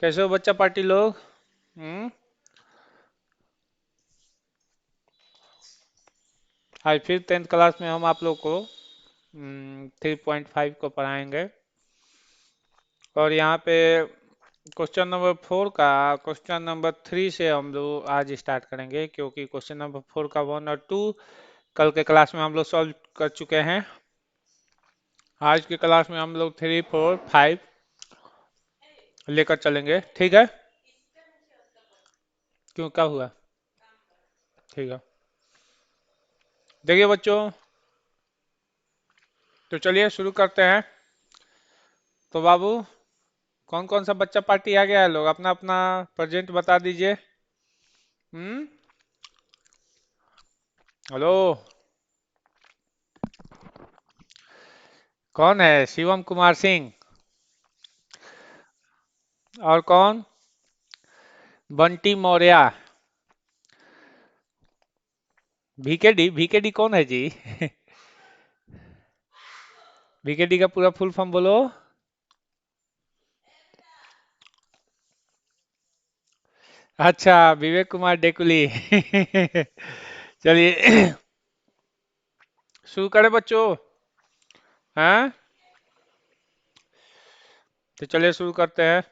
कैसे हो बच्चा पार्टी लोग। हम्म। आज फिर 10th क्लास में हम आप लोग को 3.5 को पढ़ाएंगे। और यहाँ पे क्वेश्चन नंबर 4 का क्वेश्चन नंबर 3 से हम लोग आज स्टार्ट करेंगे, क्योंकि क्वेश्चन नंबर 4 का 1 और 2 कल के क्लास में हम लोग सॉल्व कर चुके हैं। आज की क्लास में हम लोग 3, 4, 5 लेकर चलेंगे, ठीक है। क्यों, क्या हुआ? ठीक है। देखिए बच्चों, तो चलिए शुरू करते हैं। तो बाबू, कौन कौन सा बच्चा पार्टी आ गया है? लोग अपना अपना प्रेजेंट बता दीजिए। हम्म। हेलो। कौन है? शिवम कुमार सिंह। और कौन? बंटी मौर्य। वीकेडी, वीकेडी कौन है जी? वीकेडी का पूरा फुल फॉर्म बोलो। अच्छा, विवेक कुमार डेकुली। चलिए शुरू करें बच्चों। हैं? तो चलिए शुरू करते हैं।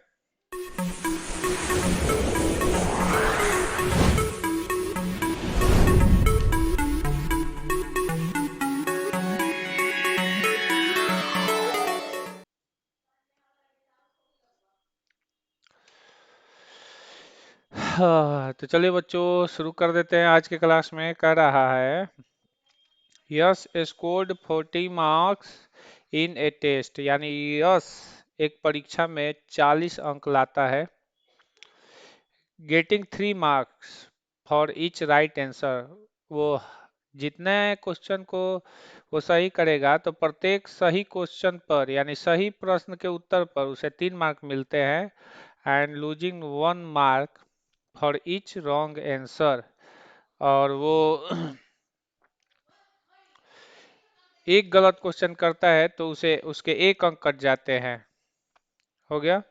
हाँ, तो चलिए बच्चों शुरू कर देते हैं। आज के क्लास में कह रहा है, Yash scored 40 marks in a test, यानी यस एक परीक्षा में 40 अंक लाता है। Getting 3 marks for each right answer, वो जितने क्वेश्चन को वो सही करेगा तो प्रत्येक सही क्वेश्चन पर, यानी सही प्रश्न के उत्तर पर उसे 3 मार्क मिलते हैं। And losing 1 mark for each wrong answer, और वो एक गलत क्वेश्चन करता है तो उसे उसके 1 अंक कट जाते हैं। हो गया।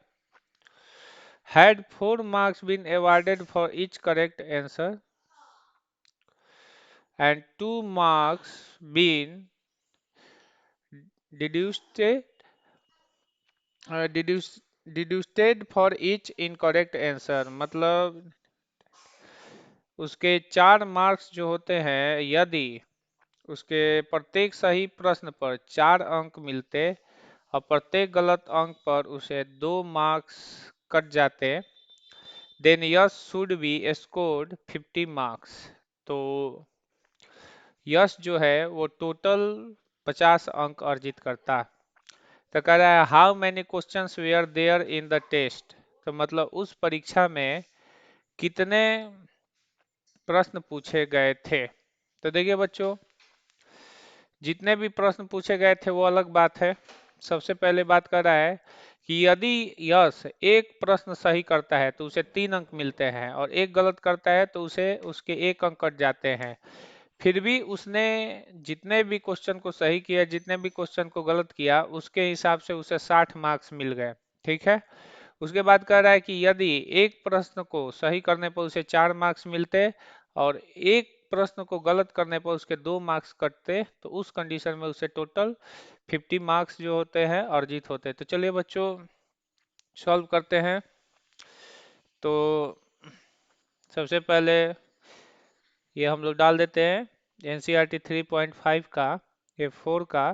Had 4 marks been awarded for each correct answer and 2 marks been deduced deducted for each incorrect answer, मतलब उसके 4 मार्क्स जो होते हैं, यदि उसके प्रत्येक सही प्रश्न पर 4 अंक मिलते और प्रत्येक गलत अंक पर उसे 2 मार्क्स कट जाते, then Yash should be scored 50 marks. तो यश जो है वो टोटल 50 अंक अर्जित करता। तो कह रहा है, how many questions were there in the test, तो मतलब उस परीक्षा में कितने प्रश्न पूछे गए थे। तो देखिए बच्चों, जितने भी प्रश्न पूछे गए थे वो अलग बात है। सबसे पहले बात कर रहा है कि यदि यश एक प्रश्न सही करता है तो उसे 3 अंक मिलते हैं, और एक गलत करता है तो उसे उसके 1 अंक कट जाते हैं। फिर भी उसने जितने भी क्वेश्चन को सही किया, जितने भी क्वेश्चन को गलत किया, उसके हिसाब से उसे 60 मार्क्स मिल गए। ठीक है। उसके बाद कह रहा है कि यदि एक प्रश्न को सही करने पर उसे 4 मार्क्स मिलते और एक प्रश्न को गलत करने पर उसके 2 मार्क्स कटते, तो उस कंडीशन में उसे टोटल 50 मार्क्स जो होते हैं अर्जित होते। तो चलिए बच्चों सॉल्व करते हैं। तो सबसे पहले ये हम लोग डाल देते हैं एनसीईआरटी 3.5 का, ये 4 का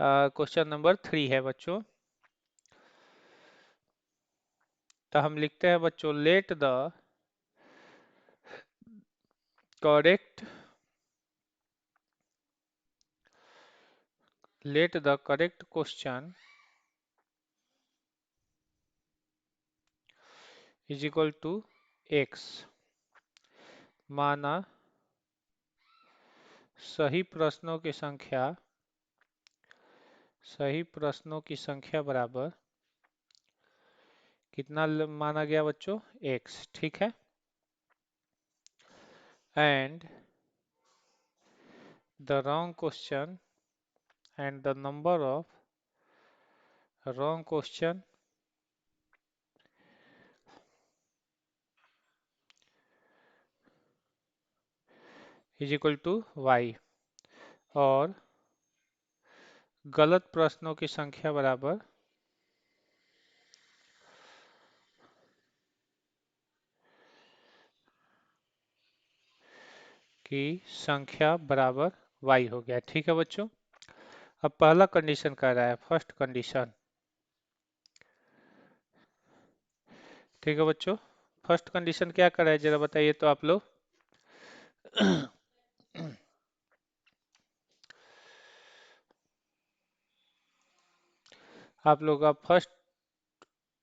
क्वेश्चन नंबर 3 है बच्चों। तो हम लिखते हैं बच्चों, correct let the correct question is equal to x. माना सही प्रश्नों की संख्या, सही प्रश्नों की संख्या बराबर कितना माना गया बच्चों? एक्स। ठीक है। And the wrong question and the number of wrong question is equal to y, और गलत प्रश्नों की संख्या बराबर की संख्या बराबर वाई हो गया। ठीक है बच्चों। अब पहला कंडीशन कह रहा है, फर्स्ट कंडीशन। ठीक है बच्चों, फर्स्ट कंडीशन क्या कर रहा है जरा बताइए तो आप लोग। आप लोग का फर्स्ट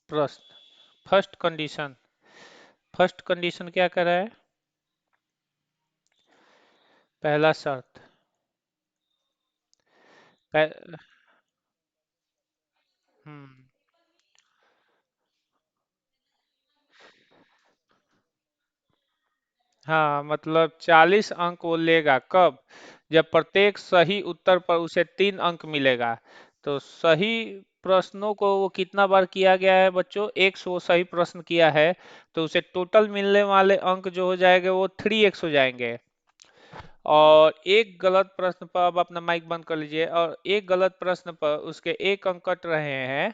प्रश्न, फर्स्ट कंडीशन, फर्स्ट कंडीशन क्या कर रहा है? पहला शर्त। पह, हम्म, हाँ मतलब 40 अंक वो लेगा कब? जब प्रत्येक सही उत्तर पर उसे 3 अंक मिलेगा। तो सही प्रश्नों को वो कितना बार किया गया है बच्चों? 100 सही प्रश्न किया है, तो उसे टोटल मिलने वाले अंक जो हो जाएंगे वो 3x हो जाएंगे। और एक गलत प्रश्न पर, अब अपना माइक बंद कर लीजिए, और एक गलत प्रश्न पर उसके 1 अंक कट रहे हैं,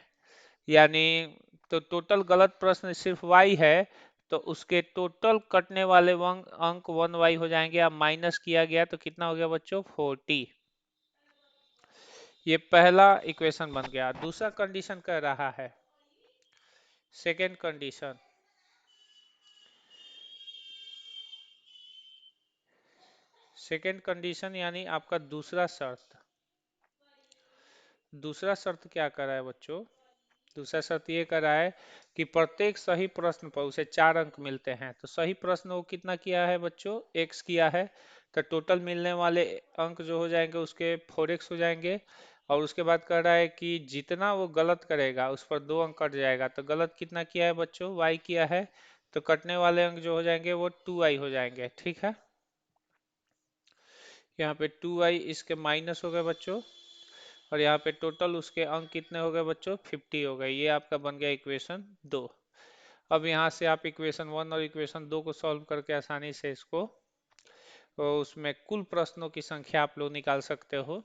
यानी तो टोटल गलत प्रश्न सिर्फ y है, तो उसके टोटल कटने वाले अंक 1y हो जाएंगे। अब माइनस किया गया तो कितना हो गया बच्चों? 40। ये पहला इक्वेशन बन गया। दूसरा कंडीशन कह रहा है, सेकेंड कंडीशन। सेकेंड कंडीशन यानी आपका दूसरा शर्त। दूसरा शर्त क्या कर रहा है बच्चों? दूसरा शर्त ये कर रहा है कि प्रत्येक सही प्रश्न पर उसे 4 अंक मिलते हैं। तो सही प्रश्न वो कितना किया है बच्चों? x किया है, तो टोटल मिलने वाले अंक जो हो जाएंगे उसके 4x हो जाएंगे। और उसके बाद कह रहा है कि जितना वो गलत करेगा उस पर 2 अंक कट जाएगा। तो गलत कितना किया है बच्चों? y किया है, तो कटने वाले अंक जो हो जाएंगे वो 2y हो जाएंगे। ठीक है, यहाँ पे 2y इसके माइनस हो गए बच्चों, और यहाँ पे टोटल उसके अंक कितने हो गए बच्चों? 50 हो गए। ये आपका बन गया इक्वेशन 2। अब यहाँ से आप इक्वेशन 1 और इक्वेशन 2 को सॉल्व करके आसानी से इसको, तो उसमें कुल प्रश्नों की संख्या आप लोग निकाल सकते हो।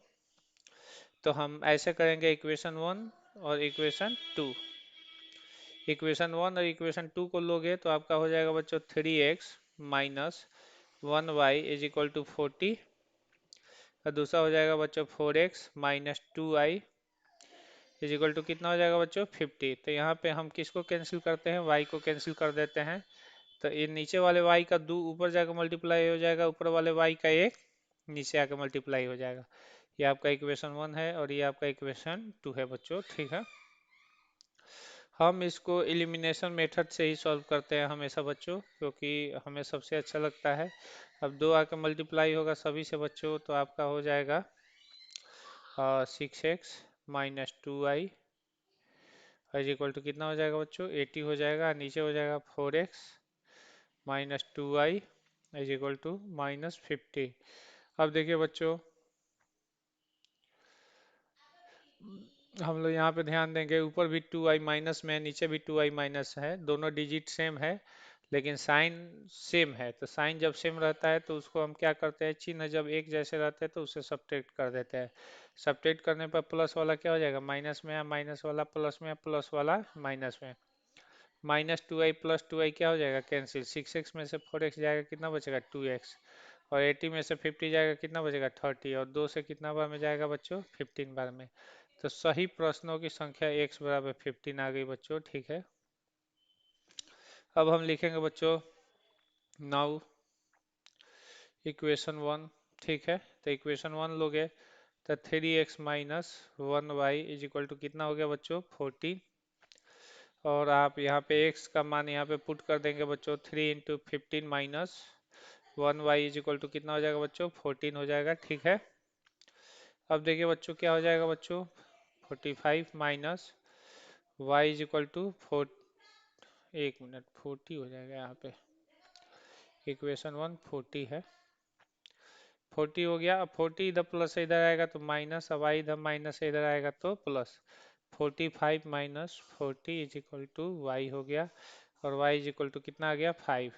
तो हम ऐसे करेंगे, इक्वेशन 1 और इक्वेशन 2। इक्वेशन 1 और इक्वेशन 2 को लोगे तो आपका हो जाएगा बच्चों 3x minus 1y is equal to 40, और दूसरा हो जाएगा बच्चों 4x minus 2y is equal to कितना हो जाएगा बच्चों? 50। तो यहाँ पे हम किसको कैंसिल करते हैं? y को कैंसिल कर देते हैं। तो ये नीचे वाले y का 2 ऊपर जाकर मल्टीप्लाई हो जाएगा, ऊपर वाले y का 1 नीचे आकर मल्टीप्लाई हो जाएगा। ये आपका इक्वेशन 1 है और ये आपका इक्वेशन 2 है बच्चों। ठीक है, हम इसको एलिमिनेशन मेथड से ही सॉल्व करते हैं हमेशा बच्चों, क्योंकि हमें सबसे अच्छा लगता है। अब 2 आकर मल्टीप्लाई होगा सभी से बच्चों, तो आपका हो जाएगा 6x minus 2y is equal to कितना हो जाएगा बच्चों? 80 हो जाएगा। नीचे हो जाएगा 4x minus 2y is equal to minus 50। अब देखिए बच्चों, हम लोग यहाँ पे ध्यान देंगे, ऊपर भी 2y माइनस में है, नीचे भी 2y माइनस है, दोनों डिजिट सेम है, लेकिन साइन सेम है। तो साइन जब सेम रहता है तो उसको हम क्या करते हैं? चिन्ह जब एक जैसे रहते हैं तो उसे सब्ट्रैक्ट कर देते हैं। सब्ट्रैक्ट करने पर प्लस वाला क्या हो जाएगा? माइनस में है, माइनस वाला प्लस में है, प्लस वाला माइनस में। माइनस 2y प्लस 2y क्या हो जाएगा? कैंसिल। 6x में से 4x जाएगा, कितना बचेगा? 2x। और 80 में से 50 जाएगा, कितना बचेगा? 30। और 2 से कितना बार में जाएगा बच्चों? 15 बार में। तो सही प्रश्नों की संख्या x बराबर 15 आ गई बच्चों। ठीक है, अब हम लिखेंगे बच्चों नाउ इक्वेशन 1। ठीक है, तो इक्वेशन 1 लोगे तो 3x minus 1y is equal to कितना हो गया बच्चों? 14। और आप यहाँ पे x का मान यहाँ पे पुट कर देंगे बच्चों, 3 into 15 minus 1y is equal to कितना हो जाएगा बच्चों? 14 हो जाएगा। ठीक है, अब देखिए बच्चों क्या हो जाएगा बच्चों? 45 minus y is equal to 4, 1 minute, 40 हो जाएगा यहाँ पे। इक्वेशन 1 40 है, 40 हो गया। अब 40 इधर प्लस से इधर आएगा तो माइनस, अब y इधर माइनस से इधर आएगा तो plus. 45 minus 40 is equal to y हो गया, और y इज इक्वल टू कितना आ गया? 5।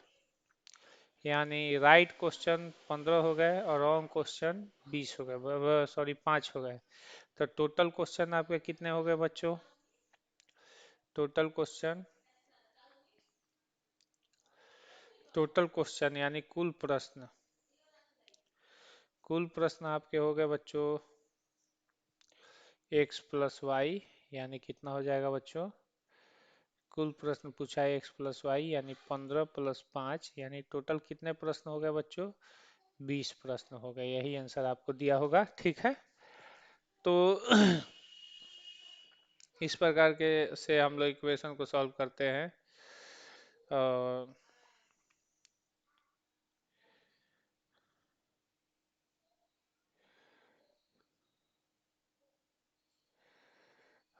यानी राइट क्वेश्चन 15 हो गए और रॉन्ग क्वेश्चन 20 हो गए, सॉरी 5 हो गए। तो टोटल क्वेश्चन आपके कितने हो गए बच्चों? टोटल क्वेश्चन यानी कुल प्रश्न आपके हो गए बच्चों x+y, यानी कितना हो जाएगा बच्चों? कुल प्रश्न पूछा है x+y यानी 15+5, यानी टोटल कितने प्रश्न हो गए बच्चों? 20 प्रश्न हो गए। यही आंसर आपको दिया होगा, ठीक है। तो इस प्रकार के से हम लोग इक्वेशन को सॉल्व करते हैं। अ,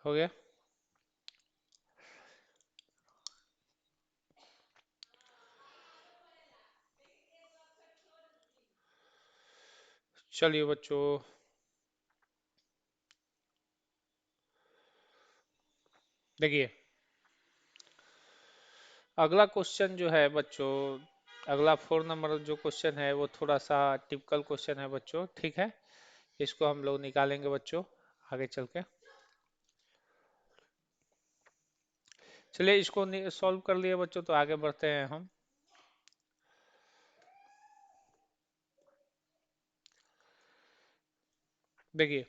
हो गया। चलिए बच्चों, देखिए अगला क्वेश्चन जो है बच्चों, अगला 4 नंबर जो क्वेश्चन है वो थोड़ा सा टिपिकल क्वेश्चन है बच्चों, ठीक है। इसको हम लोग निकालेंगे बच्चों आगे चल के। चलिए इसको सॉल्व कर लिए बच्चों, तो आगे बढ़ते हैं हम। देखिए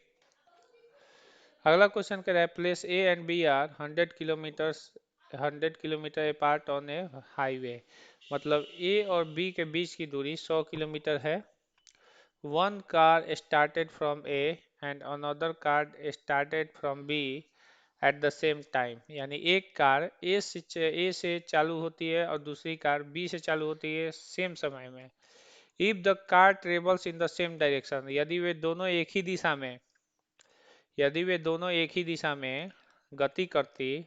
अगला क्वेश्चन कह रहा है place A and B are 100 kilometre apart on a highway. मतलब ए और बी के बीच की दूरी 100 किलोमीटर है। One car started from A and another car started from B at the same time. यानी एक कार ए से चालू होती है और दूसरी कार बी से चालू होती है सेम समय में। If the car travels in the same direction, यदि वे दोनों एक ही दिशा में गति करती,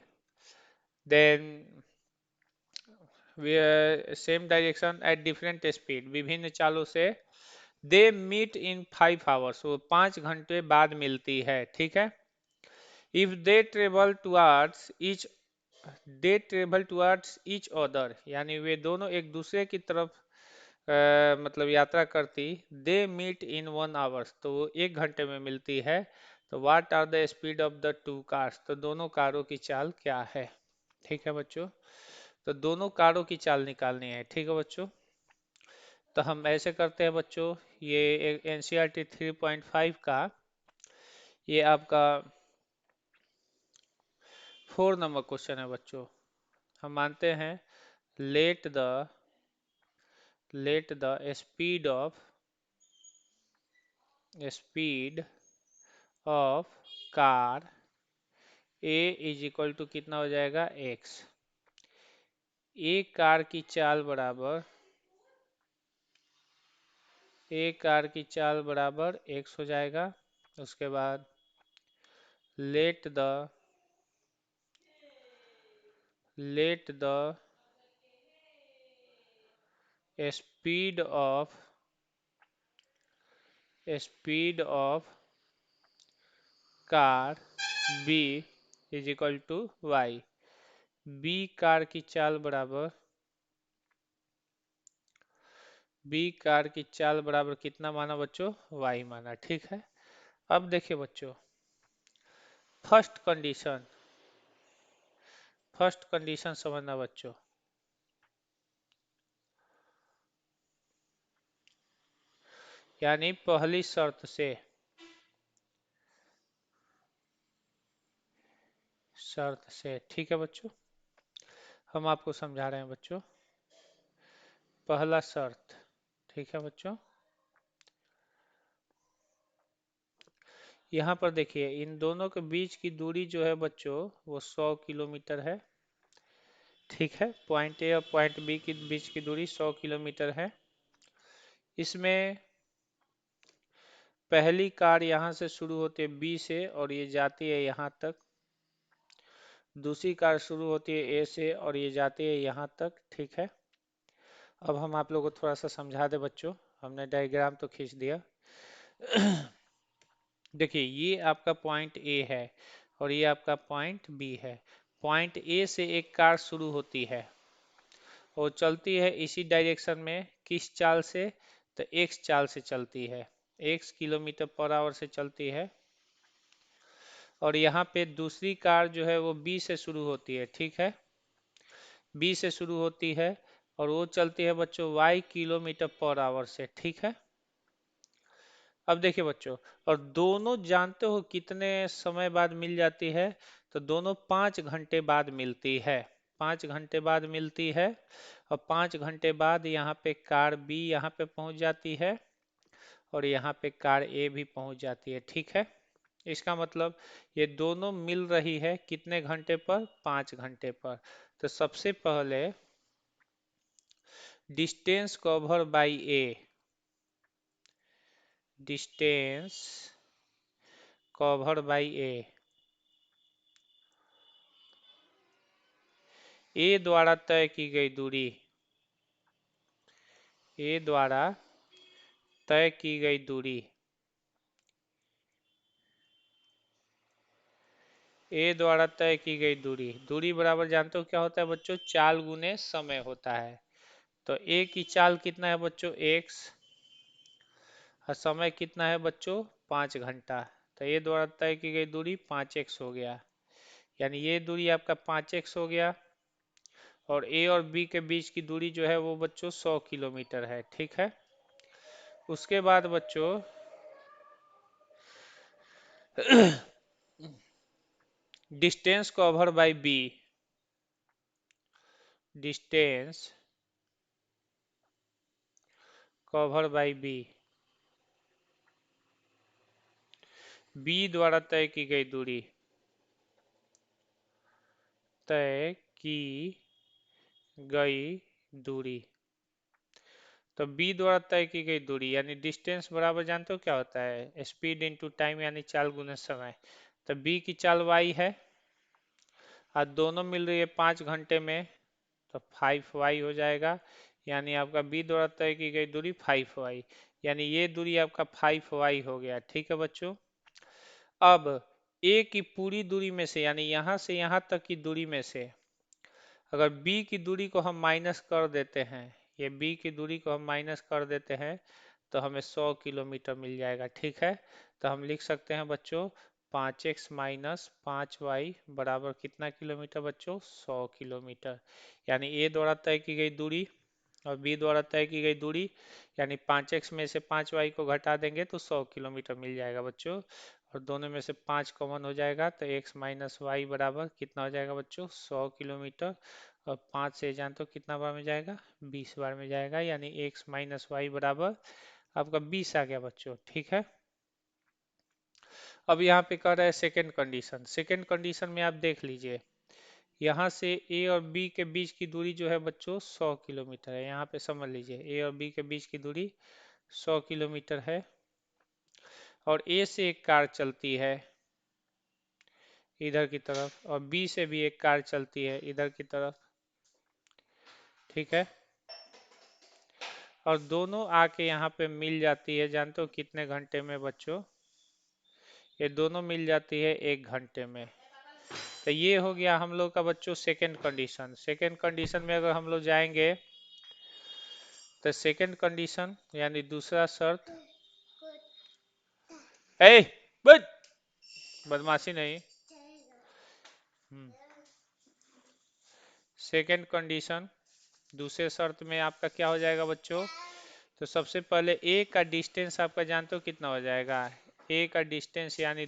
then same direction at different speed, विभिन्न चालों से, दे मीट इन 5 आवर्स, वो 5 घंटे बाद मिलती है, ठीक है। If they travel towards each other, यानी वे दोनों एक दूसरे की तरफ मतलब यात्रा करती, दे मीट इन 1 आवर्स, तो वो 1 घंटे में मिलती है। तो what are the speed of the two cars, तो दोनों कारों की चाल क्या है, ठीक है बच्चों। तो दोनों कारों की चाल निकालनी है, ठीक है बच्चों। तो हम ऐसे करते हैं बच्चों, ये एनसीईआरटी 3.5 का ये आपका 4 नंबर क्वेश्चन है बच्चों। हम मानते हैं let the speed of car A is equal to कितना हो जाएगा x। एक कार की चाल बराबर x हो जाएगा। उसके बाद let the let the speed of car b is equal to y। B car की चाल बराबर कितना माना बच्चों? y माना, ठीक है। अब देखिए बच्चों, फर्स्ट कंडीशन फर्स्ट कंडीशन समझना बच्चों। यानी पहली शर्त से, ठीक है बच्चों। हम आपको समझा रहे हैं बच्चों। पहला शर्त, ठीक है बच्चों। यहाँ पर देखिए इन दोनों के बीच की दूरी जो है बच्चों वो 100 किलोमीटर है, ठीक है। पॉइंट ए और पॉइंट बी के बीच की दूरी 100 किलोमीटर है। इसमें पहली कार यहाँ से शुरू होती है बी से और ये जाती है यहाँ तक। दूसरी कार शुरू होती है ए से और ये जाती है यहाँ तक, ठीक है। अब हम आप लोगों को थोड़ा सा समझा दे बच्चों, हमने डायग्राम तो खींच दिया। देखिए ये आपका पॉइंट ए है और ये आपका पॉइंट बी है। पॉइंट ए से एक कार शुरू होती है और चलती है इसी डायरेक्शन में किस चाल से? तो एक्स चाल से चलती है, एक्स किलोमीटर पर आवर से चलती है। और यहाँ पे दूसरी कार जो है वो बी से शुरू होती है, ठीक है, बी से शुरू होती है और वो चलती है बच्चों वाई किलोमीटर पर आवर से, ठीक है। अब देखिए बच्चों, और दोनों जानते हो कितने समय बाद मिल जाती है? तो दोनों 5 घंटे बाद मिलती है, 5 घंटे बाद मिलती है। और 5 घंटे बाद यहाँ पे कार बी यहाँ पे पहुंच जाती है और यहाँ पे कार ए भी पहुंच जाती है, ठीक है। इसका मतलब ये दोनों मिल रही है कितने घंटे पर? 5 घंटे पर। तो सबसे पहले distance cover by A, distance cover by A द्वारा तय की गई दूरी, ए द्वारा तय की गई दूरी, ए द्वारा तय की गई दूरी, दूरी बराबर जानते हो क्या होता है बच्चों? चाल गुने समय होता है। तो ए की चाल कितना है बच्चों? एक्स, और समय कितना है बच्चों? 5 घंटा। तो ए द्वारा तय की गई दूरी 5x हो गया, यानी ये दूरी आपका 5x हो गया। और ए और बी के बीच की दूरी जो है वो बच्चों 100 किलोमीटर है, ठीक है। उसके बाद बच्चों distance cover by B, distance cover by B, B द्वारा तय की गई दूरी, तय की गई दूरी। तो बी द्वारा तय की गई दूरी यानी डिस्टेंस बराबर जानते हो क्या होता है? स्पीड इनटू टाइम यानी चाल गुना समय। तो बी की चाल वाई है और दोनों मिल रही है 5 घंटे में, तो 5y हो जाएगा। यानी आपका बी द्वारा तय की गई दूरी 5y, यानी ये दूरी आपका 5y हो गया, ठीक है बच्चों। अब ए की पूरी दूरी में से यानी यहाँ से यहाँ तक की दूरी में से अगर बी की दूरी को हम माइनस कर देते हैं, ये बी की दूरी को हम माइनस कर देते हैं तो हमें 100 किलोमीटर मिल जाएगा, ठीक है। तो हम लिख सकते हैं बच्चों 5x माइनस 5y बराबर कितना किलोमीटर बच्चों? 100 किलोमीटर। यानी ए द्वारा तय की गई दूरी और बी द्वारा तय की गई दूरी, यानी 5x में से 5y को घटा देंगे तो 100 किलोमीटर मिल जाएगा बच्चों। और दोनों में से 5 कॉमन हो जाएगा तो x माइनस वाई बराबर कितना हो जाएगा बच्चों? 100 किलोमीटर। और 5 से जानते हो कितना बार में जाएगा? 20 बार में जाएगा, यानी x माइनस वाई बराबर आपका 20 आ गया बच्चों, ठीक है। अब यहाँ पे कर रहा है सेकेंड कंडीशन, सेकेंड कंडीशन में आप देख लीजिए, यहाँ से ए और बी के बीच की दूरी जो है बच्चों 100 किलोमीटर है। यहाँ पे समझ लीजिए ए और बी के बीच की दूरी 100 किलोमीटर है और ए से एक कार चलती है इधर की तरफ और बी से भी एक कार चलती है इधर की तरफ, ठीक है। और दोनों आके यहाँ पे मिल जाती है, जानते हो कितने घंटे में बच्चों? ये दोनों मिल जाती है 1 घंटे में। तो ये हो गया हम लोग का बच्चों सेकेंड कंडीशन। सेकेंड कंडीशन में अगर हम लोग जाएंगे तो सेकेंड कंडीशन यानी दूसरा शर्त, ए बद बदमाशी नहीं, सेकेंड कंडीशन दूसरे शर्त में आपका क्या हो जाएगा बच्चों? तो सबसे पहले ए का डिस्टेंस आपका जानते हो कितना हो जाएगा? ए का डिस्टेंस यानी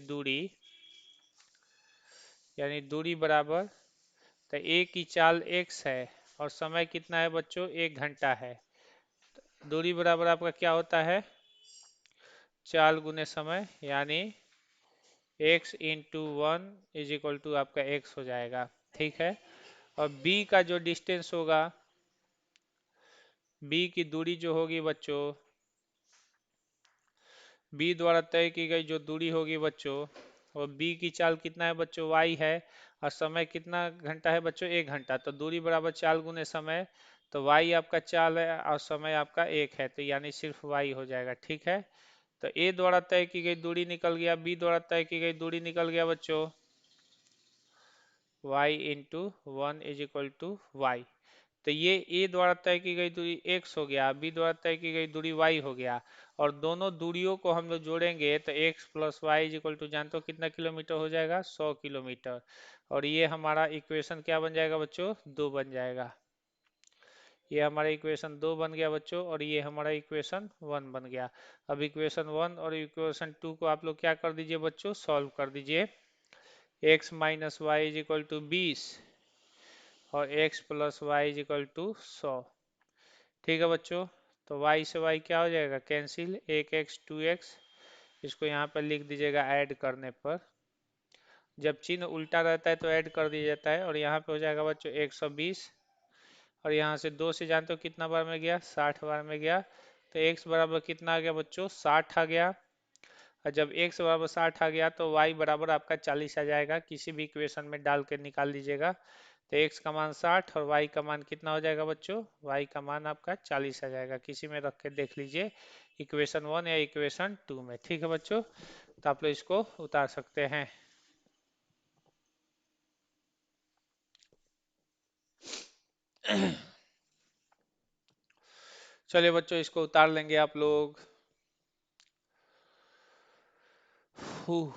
दूरी बराबर, तो ए की चाल x है और समय कितना है बच्चों? 1 घंटा है। दूरी बराबर आपका क्या होता है? चाल गुने समय, यानी x into 1 is equal to आपका x हो जाएगा, ठीक है। और b का जो डिस्टेंस होगा, b की दूरी जो होगी बच्चों, b द्वारा तय की गई जो दूरी होगी बच्चों, और b की चाल कितना है बच्चों? y है और समय कितना घंटा है बच्चों? 1 घंटा। तो दूरी बराबर चाल गुने समय, तो y आपका चाल है और समय आपका 1 है, तो यानी सिर्फ y हो जाएगा, ठीक है। तो a द्वारा तय की गई दूरी निकल गया, b द्वारा तय की गई दूरी निकल गया बच्चों, y into 1 is equal to y. तो ये ए द्वारा तय की गई दूरी x हो गया, बी द्वारा तय की गई दूरी y हो गया, और दोनों दूरियों को हम लोग जोड़ेंगे तो x plus y is equal to, जानते हो कितना किलोमीटर हो जाएगा, 100 किलोमीटर। और ये हमारा इक्वेशन क्या बन जाएगा बच्चों, 2 बन जाएगा। ये हमारा इक्वेशन 2 बन गया बच्चों, और ये हमारा इक्वेशन 1 बन गया। अब इक्वेशन 1 और इक्वेशन 2 को आप लोग क्या कर दीजिए बच्चों, सॉल्व कर दीजिए। x minus y is equal to 20 और x plus y is equal to 100। ठीक है बच्चों, तो y से y क्या हो जाएगा, कैंसिल, 1x 2x, इसको यहाँ पर लिख दीजिएगा ऐड करने पर। जब चिन्ह उल्टा रहता है तो ऐड कर दिया जाता है, और यहाँ पे हो जाएगा बच्चों 120, और यहाँ से 2 से जानते हो कितना बार में गया, 60 बार में गया, तो x बराबर कितना आ गया बच्चों, 60 आ गया। और जब x बराबर 60 आ गया तो y बराबर आपका 40 आ जाएगा, किसी भी इक्वेशन में डाल के निकाल लीजिएगा। तो x का मान 60 और y का मान कितना हो जाएगा बच्चों, y का मान आपका 40 आ जाएगा, किसी में रख के देख लीजिए, इक्वेशन 1 या इक्वेशन 2 में। ठीक है बच्चों, तो आप लोग इसको उतार सकते हैं। चलिए बच्चों, इसको उतार लेंगे आप लोग। फू,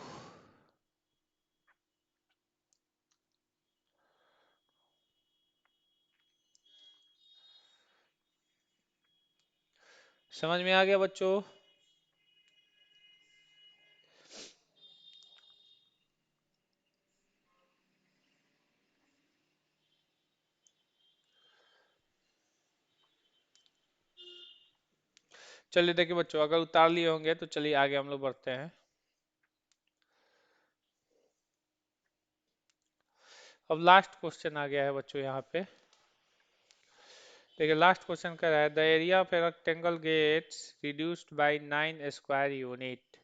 समझ में आ गया बच्चों? चलिए देखिए बच्चों, अगर उतार लिए होंगे तो चलिए आगे हम लोग बढ़ते हैं। अब लास्ट क्वेश्चन आ गया है बच्चों यहाँ पे। देखिए लास्ट क्वेश्चन कह रहा है, the area of a rectangle gets reduced by 9 square unit.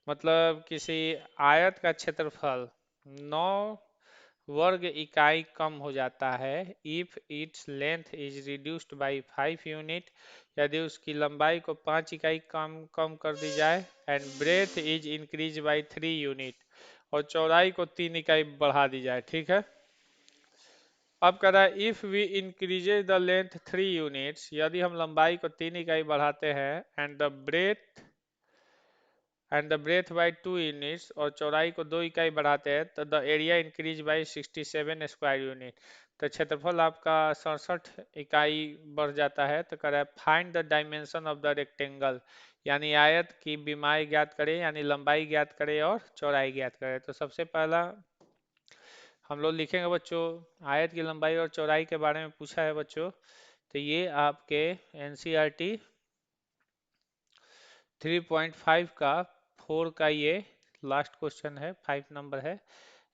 मतलब किसी आयत का क्षेत्रफल 9 वर्ग इकाई कम हो जाता है if its length is reduced by 5 unit, यदि उसकी लंबाई को 5 इकाई कम कम कर दी जाए, and breadth is increase by 3 unit, और चौड़ाई को 3 इकाई बढ़ा दी जाए। ठीक है, अब कह रहा है if we increases the length 3 units, यदि हम लंबाई को 3 इकाई बढ़ाते हैं, and the breadth by 2 units, और चौड़ाई को 2 इकाई बढ़ाते हैं, तो the area increase by 67 square unit, तो क्षेत्रफल आपका 67 इकाई बढ़ जाता है। तो कह रहा है find the dimension of the rectangle, यानी आयत की विमाई ज्ञात करें, यानी लंबाई ज्ञात करें और चौड़ाई ज्ञात करें। तो सबसे पहला हम लोग लिखेंगे बच्चों, आयत की लंबाई और चौड़ाई के बारे में पूछा है बच्चों, तो ये आपके एनसीईआरटी 3.5 का 4 का ये लास्ट क्वेश्चन है, 5 नंबर है।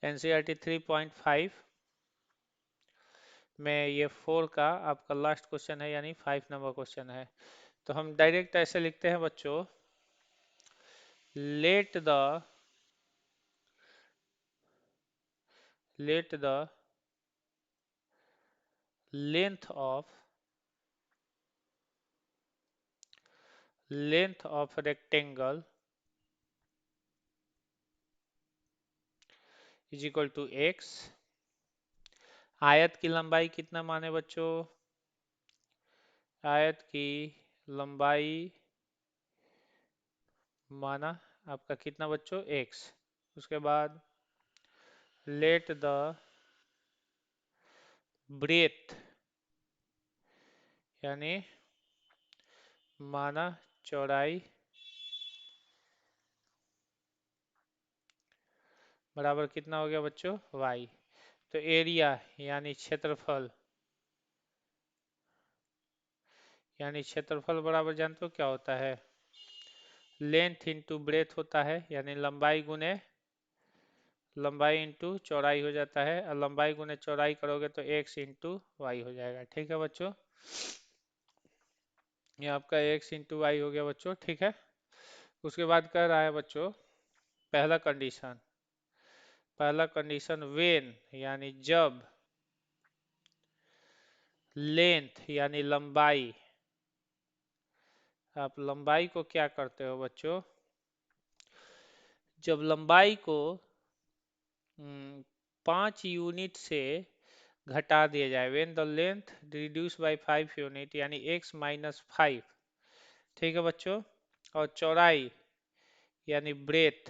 एनसीईआरटी 3.5 में ये 4 का आपका लास्ट क्वेश्चन है, यानी 5 नंबर क्वेश्चन है। तो हम डायरेक्ट ऐसे लिखते हैं बच्चों, let the let the length of rectangle is equal to x. आयत की लंबाई कितना माने बच्चों, आयत की लंबाई माना आपका कितना बच्चों, एक्स। उसके बाद लेट द ब्रेथ, यानी माना चौड़ाई, बराबर कितना हो गया बच्चों, वाई। तो एरिया यानी क्षेत्रफल, बराबर जानते हो क्या होता है, लेंथ इंटू ब्रेथ होता है, यानी लंबाई इंटू चौड़ाई हो जाता है, और लंबाई गुने चौड़ाई करोगे तो एक्स इंटू वाई हो जाएगा। ठीक है बच्चों, ये आपका एक्स इंटू वाई हो गया बच्चों। ठीक है, उसके बाद कह रहा है बच्चों, पहला कंडीशन वेन यानी जब, लेंथ यानी लंबाई, आप लंबाई को क्या करते हो बच्चों, जब लंबाई को 5 यूनिट से घटा दिया जाए, when the length reduce by 5 unit यानी x माइनस 5। ठीक है बच्चों। और चौड़ाई यानी ब्रेथ,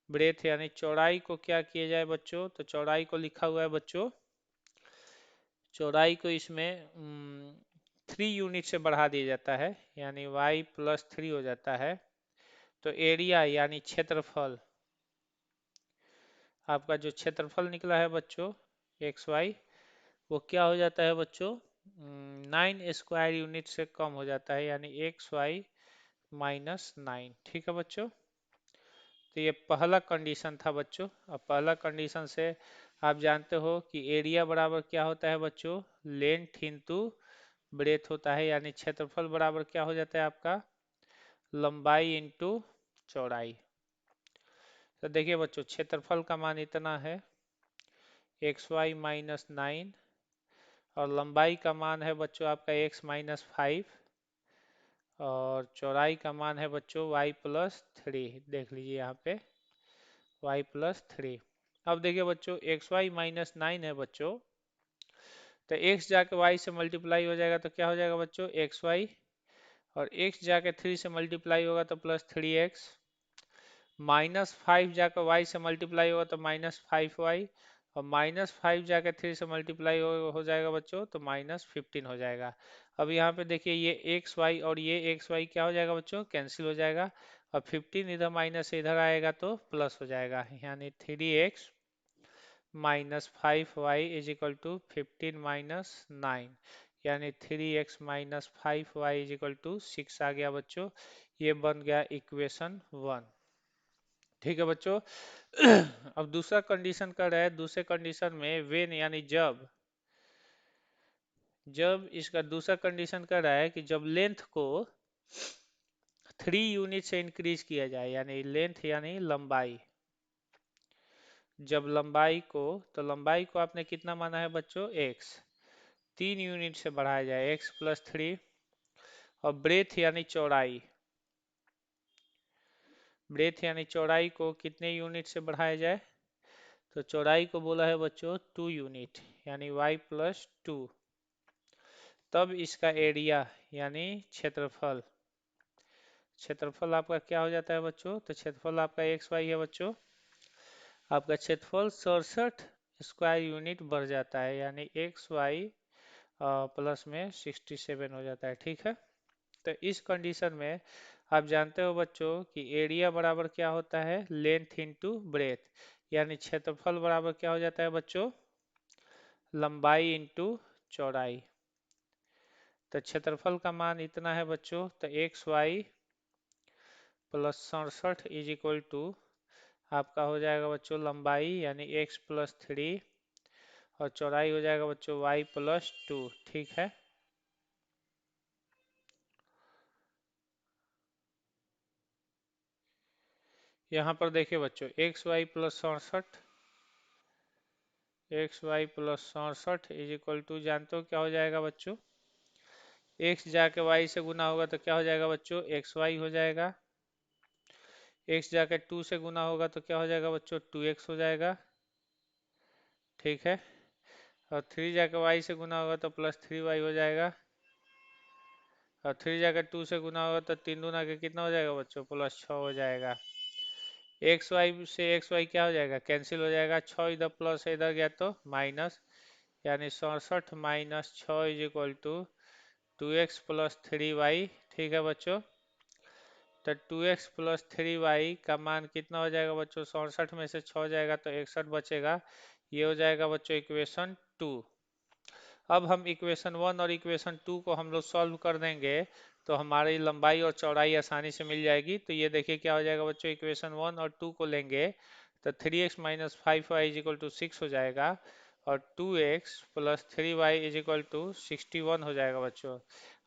ब्रेथ यानी चौड़ाई को क्या किया जाए बच्चों, तो चौड़ाई को लिखा हुआ है बच्चों, चौड़ाई को इसमें 3 यूनिट से बढ़ा दिया जाता है यानी y प्लस 3 हो जाता है। तो एरिया यानी क्षेत्रफल, आपका जो क्षेत्रफल निकला है बच्चों एक्स वाई, वो क्या हो जाता है बच्चों, 9 स्क्वायर यूनिट से कम हो जाता है यानी एक्स वाई माइनस 9। ठीक है बच्चों। तो ये पहला कंडीशन था बच्चों। अब पहला कंडीशन से आप जानते हो कि एरिया बराबर क्या होता है बच्चों, लेंथ इंटू ब्रेथ होता है, यानी क्षेत्रफल बराबर क्या हो जाता है आपका, लंबाई इंटू चौड़ाई। तो देखिए बच्चों क्षेत्रफल का मान इतना है एक्स वाई माइनस 9, और लंबाई का मान है बच्चों आपका एक्स माइनस 5, और चौड़ाई का मान है बच्चों y प्लस 3। देख लीजिए यहाँ पे y प्लस 3। अब देखिए बच्चों एक्स वाई माइनस 9 है बच्चों, तो x जाके y से मल्टीप्लाई हो जाएगा तो क्या हो जाएगा बच्चों एक्स वाई, और x जाके 3 से मल्टीप्लाई होगा तो प्लस 3x, माइनस 5 जाकर y से मल्टीप्लाई होगा तो माइनस 5y, और माइनस 5 जाकर 3 से मल्टीप्लाई हो जाएगा बच्चों तो माइनस 15 हो जाएगा। अब यहाँ पे देखिए ये एक्स वाई और ये एक्स वाई क्या हो जाएगा बच्चों, कैंसिल हो जाएगा, और 15 इधर माइनस से इधर आएगा तो प्लस हो जाएगा, यानी 3x minus 5y is equal to 15 minus 9, यानी 3x minus 5y is equal to 6 आ गया बच्चों। ये बन गया इक्वेशन 1। ठीक है बच्चों। अब दूसरा कंडीशन कर रहा है, दूसरे कंडीशन में व्हेन यानी जब, जब इसका दूसरा कंडीशन कर रहा है कि जब लेंथ को 3 यूनिट से इंक्रीज किया जाए, यानी लेंथ यानी लंबाई, जब लंबाई को, तो लंबाई को आपने कितना माना है बच्चों x, 3 यूनिट से बढ़ाया जाए x प्लस 3, और ब्रेथ यानी चौड़ाई, ब्रेथ यानी चौड़ाई को कितने यूनिट से बढ़ाया जाए, तो चौड़ाई को बोला है बच्चों 2 यूनिट यानी y प्लस 2। तब इसका एरिया यानी क्षेत्रफल, क्षेत्रफल आपका क्या हो जाता है बच्चों, तो क्षेत्रफल आपका एक्स वाई है बच्चों, आपका क्षेत्रफल 67 स्क्वायर यूनिट बढ़ जाता है यानी एक्स वाई प्लस में 67 हो जाता है। ठीक है। तो इस कंडीशन में आप जानते हो बच्चों कि एरिया बराबर क्या होता है, लेंथ इंटू ब्रेथ, यानी क्षेत्रफल बराबर क्या हो जाता है बच्चों, लंबाई इंटू चौड़ाई। तो क्षेत्रफल का मान इतना है बच्चों, तो x y plus 67 is equal to आपका हो जाएगा बच्चों लंबाई यानी एक्स प्लस 3, और चौड़ाई हो जाएगा बच्चों वाई प्लस 2। ठीक है। यहाँ पर देखिए बच्चों x y plus 67, x y plus 67 is equal to जानते हो क्या हो जाएगा बच्चों, एक्स जाके वाई से गुना होगा तो क्या हो जाएगा बच्चों एक्स वाई हो जाएगा, एक्स जाके 2 से गुना होगा तो क्या हो जाएगा बच्चों 2x हो जाएगा। ठीक है। और 3 जाके वाई से गुना होगा तो प्लस 3y हो जाएगा, और 3 जाके 2 से गुना होगा तो 3 दूना के कितना हो जाएगा बच्चों प्लस 6 हो जाएगा। एक्स वाई से एक्स वाई क्या हो जाएगा, कैंसिल हो जाएगा, 6 इधर प्लस है इधर गया तो माइनस, यानी 67 minus 6 is equal to 2x plus 3y। ठीक है बच्चों। तो 2x प्लस 3y का मान कितना हो जाएगा बच्चों, 67 में से 6 जाएगा तो 61 बचेगा। ये हो जाएगा बच्चों इक्वेशन 2। अब हम इक्वेशन 1 और इक्वेशन 2 को हम लोग सॉल्व कर देंगे तो हमारी लंबाई और चौड़ाई आसानी से मिल जाएगी। तो ये देखिए क्या हो जाएगा बच्चों, इक्वेशन 1 और 2 को लेंगे तो 3x minus 5y is equal to 6 हो जाएगा, और 2x plus 3y is equal to 61 हो जाएगा बच्चों।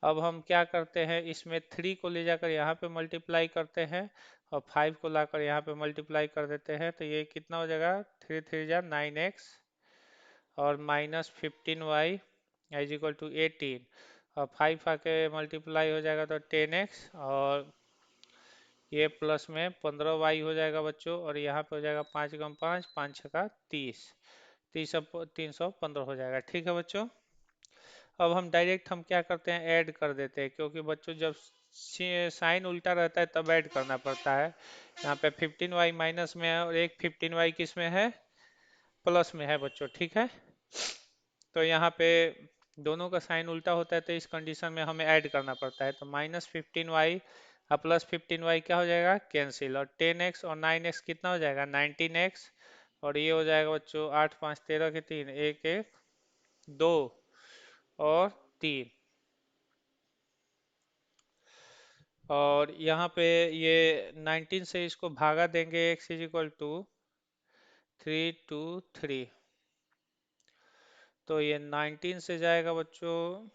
अब हम क्या करते हैं, इसमें 3 को ले जाकर यहाँ पे मल्टीप्लाई करते हैं, और 5 को लाकर यहाँ पे मल्टीप्लाई कर देते हैं, तो ये कितना हो जाएगा 3 3 जा 9x, और minus 15y is equal to 18, और 5 आके मल्टीप्लाई हो जाएगा तो 10x, और ये प्लस में 15y हो जाएगा बच्चों, और यहाँ पे हो जाएगा 5 कम 5 5 छका 30। 315 हो जाएगा। ठीक है बच्चों, अब हम क्या करते हैं, ऐड कर देते हैं, क्योंकि बच्चों जब साइन उल्टा रहता है तब ऐड करना पड़ता है। यहाँ पे 15y माइनस में है और एक 15y किस में है, प्लस में है बच्चों। ठीक है, तो यहाँ पे दोनों का साइन उल्टा होता है तो इस कंडीशन में हमें ऐड करना पड़ता है। तो -15y और +15y क्या हो जाएगा, कैंसिल, और 10x और 9x कितना हो जाएगा, 19x, और ये हो जाएगा बच्चों 8 5 13 के 3, 1 1 2 और 3, और यहाँ पे ये 19 से इसको भागा देंगे, x इज इक्वल टू 3 2 3, तो ये 19 से जाएगा बच्चों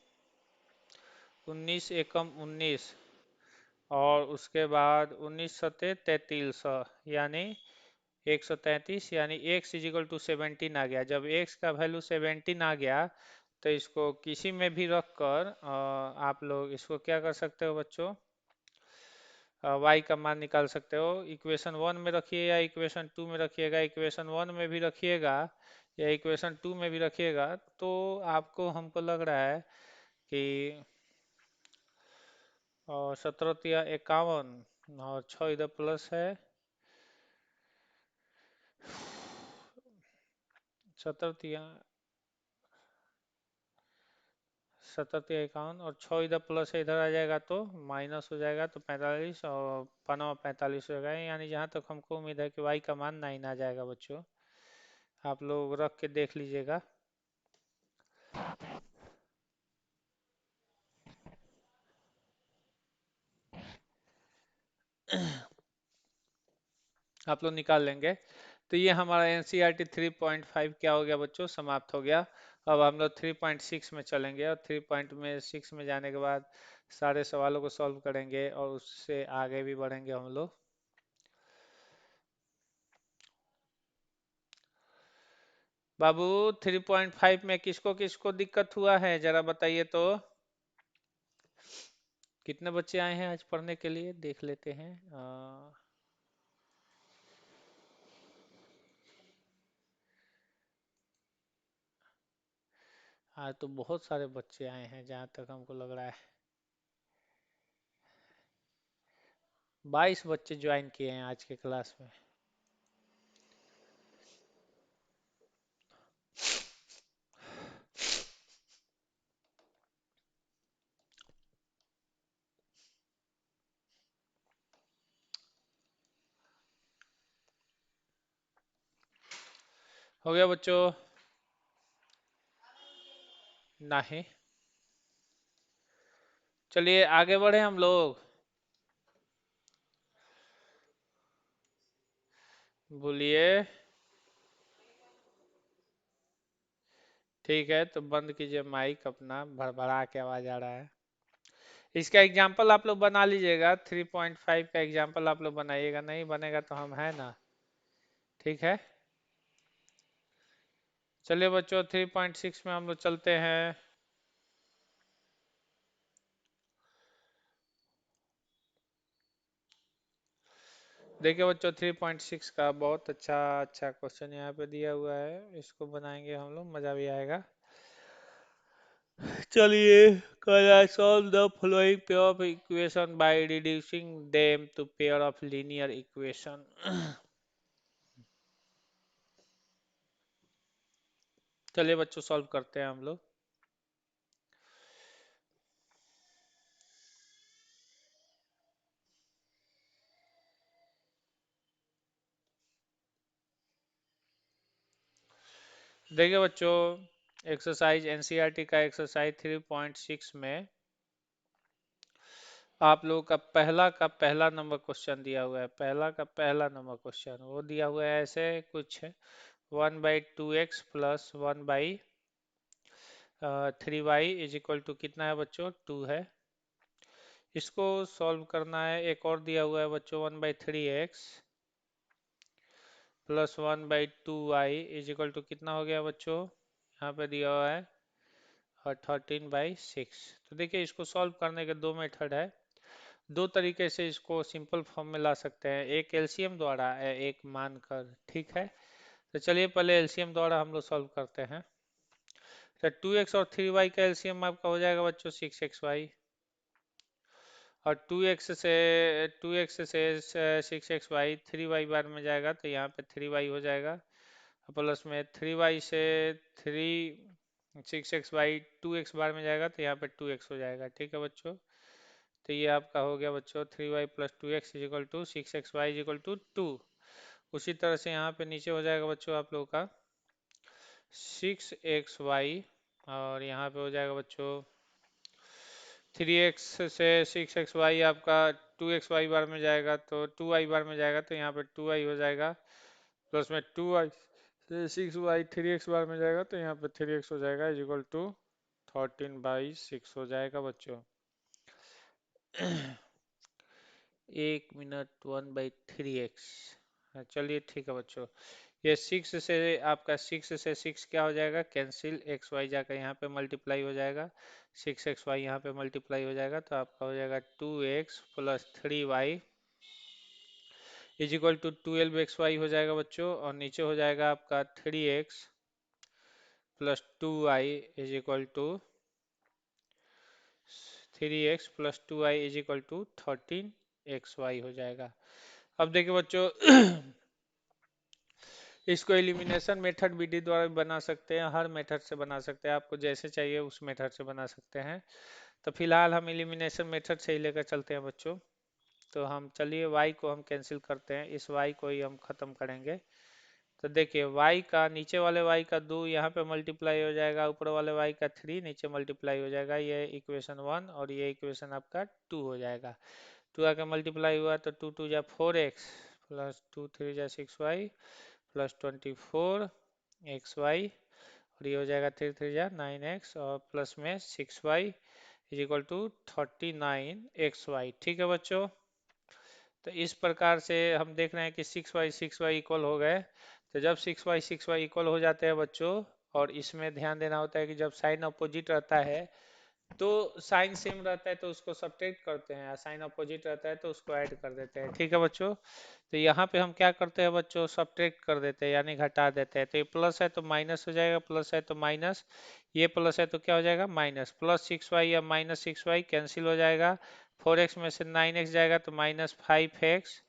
19 एकम 19, और उसके बाद 19 सत्ते 33, यानी 133, यानी x इज इक्वल टू 17 आ गया। जब x का वैल्यू 17 आ गया तो इसको किसी में भी रख कर आप लोग इसको क्या कर सकते हो बच्चों, y का मान निकाल सकते हो। इक्वेशन 1 में रखिए या इक्वेशन 2 में रखिएगा, इक्वेशन 1 में भी रखिएगा या इक्वेशन 2 में भी रखिएगा, तो आपको हमको लग रहा है कि 17 तिया 51 और 6 इधर प्लस है, 17 तिया 51 और 6 इधर प्लस है, इधर आ जाएगा तो माइनस हो जाएगा, तो 45 और 45 हो गए, यानी जहाँ तक हमको उम्मीद है कि y का मान 9 आ जाएगा बच्चों। आप लोग रख के देख लीजिएगा। आप लोग निकाल लेंगे। तो ये हमारा एनसीईआरटी 3.5 क्या हो गया बच्चों, समाप्त हो गया। अब हम लोग 3.6 में चलेंगे, और 3.6 में जाने के बाद सारे सवालों को सॉल्व करेंगे और उससे आगे भी बढ़ेंगे हम लोग। बाबू 3.5 में किसको किसको दिक्कत हुआ है जरा बताइए तो। कितने बच्चे आए हैं आज पढ़ने के लिए, देख लेते हैं। आज तो बहुत सारे बच्चे आए हैं जहाँ तक हमको लग रहा है, 22 बच्चे ज्वाइन किए हैं आज के क्लास में। हो गया बच्चों, नहीं, चलिए आगे बढ़े हम लोग। बोलिए। ठीक है, तो बंद कीजिए माइक अपना, भड़बड़ा के आवाज आ रहा है। इसका एग्जाम्पल आप लोग बना लीजिएगा, 3.5 का एग्जाम्पल आप लोग बनाइएगा, नहीं बनेगा तो हम है ना। ठीक है, चलिए बच्चों 3.6 में हम लोग चलते हैं। देखिए बच्चों 3.6 का बहुत अच्छा अच्छा क्वेश्चन यहाँ पे दिया हुआ है, इसको बनाएंगे हम लोग, मजा भी आएगा। चलिए, can I solve the following pair of equation by reducing them to pair of linear equation? चलिए बच्चों सॉल्व करते हैं हम लोग। देखिए बच्चों, एक्सरसाइज एनसीईआरटी का एक्सरसाइज 3.6 में आप लोगों का पहला नंबर क्वेश्चन दिया हुआ है। पहला का पहला नंबर क्वेश्चन वो दिया हुआ है ऐसे कुछ, 1/2x plus 1/3y is equal to कितना है बच्चों, 2 है। इसको सॉल्व करना है। एक और दिया हुआ है बच्चों, 1/3x plus 1/2y is equal to कितना हो गया बच्चों, यहाँ पे दिया हुआ है और 13/6। तो देखिए इसको सॉल्व करने के दो मेथड है, दो तरीके से इसको सिंपल फॉर्म में ला सकते हैं, एक एलसीएम द्वारा एक मानकर। ठीक है, तो चलिए पहले एलसीएम द्वारा हम लोग सॉल्व करते हैं। तो 2x और 3y का एलसीएम आपका हो जाएगा बच्चों 6xy, और 2x से 6xy 3y बार में जाएगा तो यहाँ पे 3y हो जाएगा, प्लस में 3y से 6xy 2x बार में जाएगा तो यहाँ पे 2x हो जाएगा। ठीक है बच्चों, तो ये आपका हो गया बच्चों 3y plus 2x is equal to 6xy is equal to 2। उसी तरह से यहाँ पे नीचे हो जाएगा बच्चों आप लोगों का 6xy, और यहाँ पे हो जाएगा बच्चों 3x से 6xy आपका 2xy बार में जाएगा तो 2y बार में जाएगा तो यहाँ पे 2y हो जाएगा, प्लस में 2y से 6y 3x बार में जाएगा तो यहाँ पे 3x हो जाएगा इज इक्वल टू 13/6 हो जाएगा बच्चों। 1 मिनट 1/3x। चलिए ठीक है बच्चों, ये 6 से आपका 6 क्या हो जाएगा कैंसिल, एक्स वाई जाकर यहाँ पे मल्टीप्लाई हो जाएगा, 6xy यहाँ पे मल्टीप्लाई हो जाएगा तो आपका हो जाएगा 2x plus 3y is equal to 12xy हो जाएगा बच्चों, और नीचे हो जाएगा आपका 3x plus 2y is equal to 3x+2y is equal to 13xy हो जाएगा। अब देखिए बच्चों इसको एलिमिनेशन मेथड विधि द्वारा भी बना सकते हैं, हर मेथड से बना सकते हैं, आपको जैसे चाहिए उस मेथड से बना सकते हैं। तो फिलहाल हम एलिमिनेशन मेथड से ही लेकर चलते हैं बच्चों। तो हम चलिए y को हम कैंसिल करते हैं, इस y को ही हम खत्म करेंगे। तो देखिए y का नीचे वाले y का 2 यहाँ पे मल्टीप्लाई हो जाएगा, ऊपर वाले y का 3 नीचे मल्टीप्लाई हो जाएगा, ये इक्वेशन 1 और ये इक्वेशन आपका 2 हो जाएगा। 2 आके मल्टीप्लाई हुआ तो 2 2 जा 4x प्लस 2 3 जा 6y प्लस 24xy, और ये हो जाएगा 3 3 जा 9x और प्लस में 6y is equal to 39xy। ठीक है बच्चों, तो इस प्रकार से हम देख रहे हैं कि 6y इक्वल हो गए। तो जब 6y इक्वल हो जाते हैं बच्चों, और इसमें ध्यान देना होता है कि जब साइन अपोजिट रहता है तो साइन सेम रहता है तो उसको सब्ट्रैक्ट करते हैं, साइन अपोजिट रहता है तो उसको ऐड कर देते हैं। ठीक है बच्चों, तो यहाँ पे हम क्या करते हैं बच्चों, सब्ट्रैक्ट कर देते हैं यानी घटा देते हैं। तो ये प्लस है तो माइनस हो जाएगा, प्लस है तो माइनस, ये प्लस है तो क्या हो जाएगा माइनस, प्लस 6y या माइनस 6y कैंसिल हो जाएगा, 4x में से 9x जाएगा तो माइनस 5x,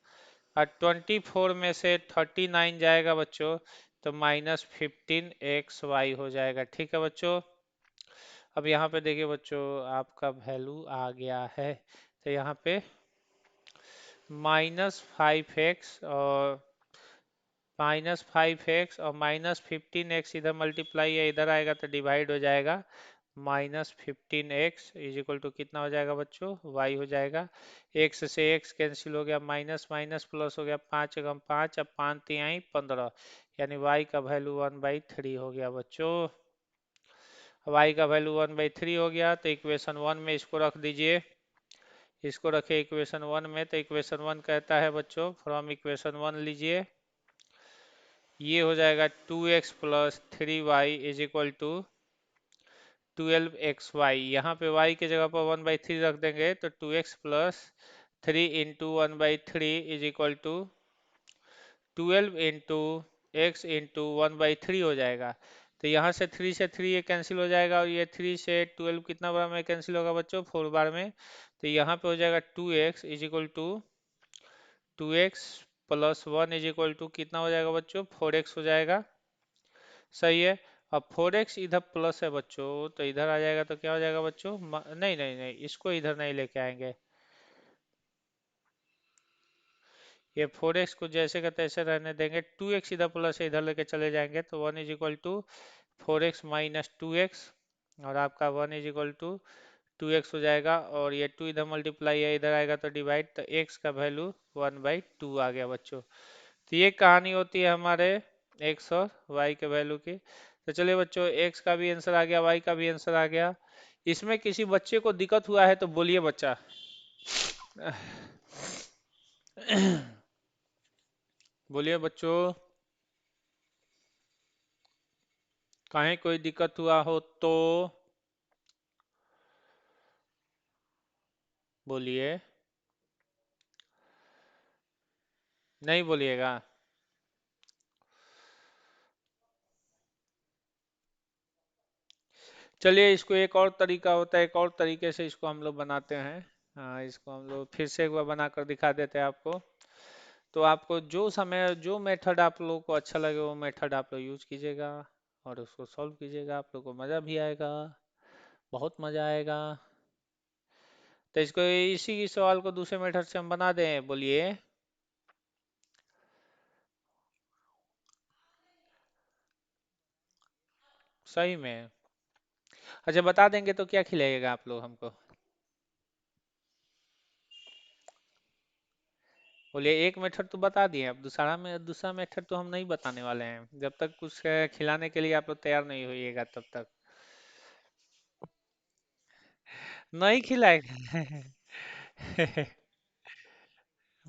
और 24 में से 39 जाएगा बच्चों तो माइनस 15xy हो जाएगा। ठीक है बच्चों, अब यहाँ पे देखिए बच्चों आपका वैल्यू आ गया है, तो यहाँ पे -5x और -15x इधर मल्टीप्लाई है, इधर आएगा तो डिवाइड हो जाएगा, -15x इज इक्वल टू कितना हो जाएगा बच्चों y हो जाएगा, x से x कैंसिल हो गया, माइनस माइनस प्लस हो गया, 5 एकम 5, अब 5 तिहाई 15, यानी y का वैल्यू 1/3 हो गया बच्चों। y का वैल्यू 1/3 हो गया तो इक्वेशन 1 में इसको रख दीजिए, इसको रखे इक्वेशन 1 में, तो इक्वेशन 1 कहता है बच्चों फ्रॉम इक्वेशन 1 लीजिए, ये हो जाएगा 2x plus 3y is equal to 12xy, यहाँ पे y के जगह पर 1/3 रख देंगे तो 2x plus 3 into 1/3 is equal to 12 into x into 1/3 हो जाएगा। तो यहाँ से 3 से 3 ये कैंसिल हो जाएगा, और ये 3 से 12 कितना बार में कैंसिल होगा बच्चों 4 बार में, तो यहाँ पे हो जाएगा 2x is equal to 2x plus 1 is equal to कितना हो जाएगा बच्चों 4x हो जाएगा। सही है, अब 4x इधर प्लस है बच्चों तो इधर आ जाएगा तो क्या हो जाएगा बच्चों, नहीं नहीं नहीं, इसको इधर नहीं लेके आएंगे, ये 4x को जैसे का तैसे रहने देंगे, 2x इधर प्लस है इधर लेके चले जाएंगे तो 1 is equal to 4x minus 2x, और आपका 1 इज इक्वल टू 2x हो जाएगा, और ये 2 इधर मल्टीप्लाई है इधर आएगा तो डिवाइड, तो x का वैल्यू 1/2 आ गया बच्चों। तो ये कहानी होती है हमारे x और y के वैल्यू की। तो चलिए बच्चों x का भी आंसर आ गया, y का भी आंसर आ गया। इसमें किसी बच्चे को दिक्कत हुआ है तो बोलिए बच्चा। बोलिए बच्चों, कहीं कोई दिक्कत हुआ हो तो बोलिए, नहीं बोलिएगा। चलिए, इसको एक और तरीका होता है, एक और तरीके से इसको हम लोग बनाते हैं। हाँ, इसको हम लोग फिर से एक बार बना कर दिखा देते हैं आपको। तो आपको जो समय जो मेथड आप लोगों को अच्छा लगे वो मेथड आप लोग यूज कीजिएगा और उसको सॉल्व कीजिएगा, आप लोग को मज़ा भी आएगा, बहुत मज़ा आएगा। तो इसको इसी सवाल को दूसरे मेथड से हम बना दें, बोलिए। सही में? अच्छा, बता देंगे तो क्या खिलाइएगा आप लोग हमको? बोलिए, एक मेथड तो बता दिए, अब दूसरा मेथड तो हम नहीं बताने वाले हैं जब तक कुछ खिलाने के लिए आप लोग तैयार नहीं होइएगा तब तक। नहीं खिलाएगा।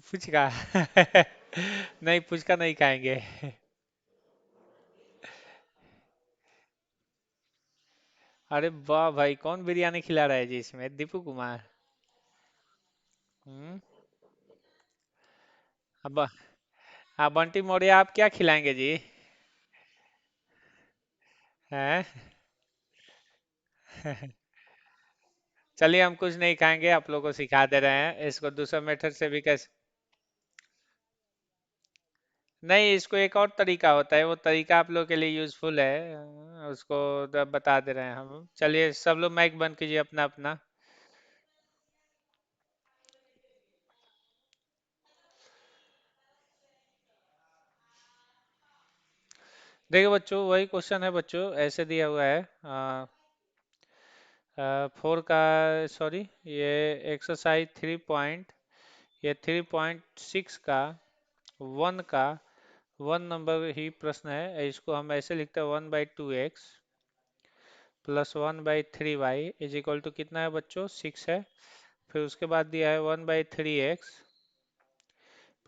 फुचका। नहीं, फुचका नहीं खाएंगे। अरे वाह भाई, कौन बिरयानी खिला रहा है जी इसमें? दीपू कुमार? हम्म। अब हाँ, बंटी मौर्य, आप क्या खिलाएंगे जी? हैं? चलिए, हम कुछ नहीं खाएंगे, आप लोगों को सिखा दे रहे हैं इसको दूसरा मेथड से भी कैसे। नहीं, इसको एक और तरीका होता है, वो तरीका आप लोग के लिए यूजफुल है, उसको बता दे रहे हैं हम। चलिए, सब लोग माइक बंद कीजिए अपना अपना। देखिए बच्चों, वही क्वेश्चन है बच्चों, ऐसे दिया हुआ है। 4 का, सॉरी, ये एक्सरसाइज 3 पॉइंट, ये 3.6 का 1 का 1 नंबर ही प्रश्न है। इसको हम ऐसे लिखते हैं, 1/2x plus 1/3y is equal to कितना है बच्चों? 6 है। फिर उसके बाद दिया है 1/3x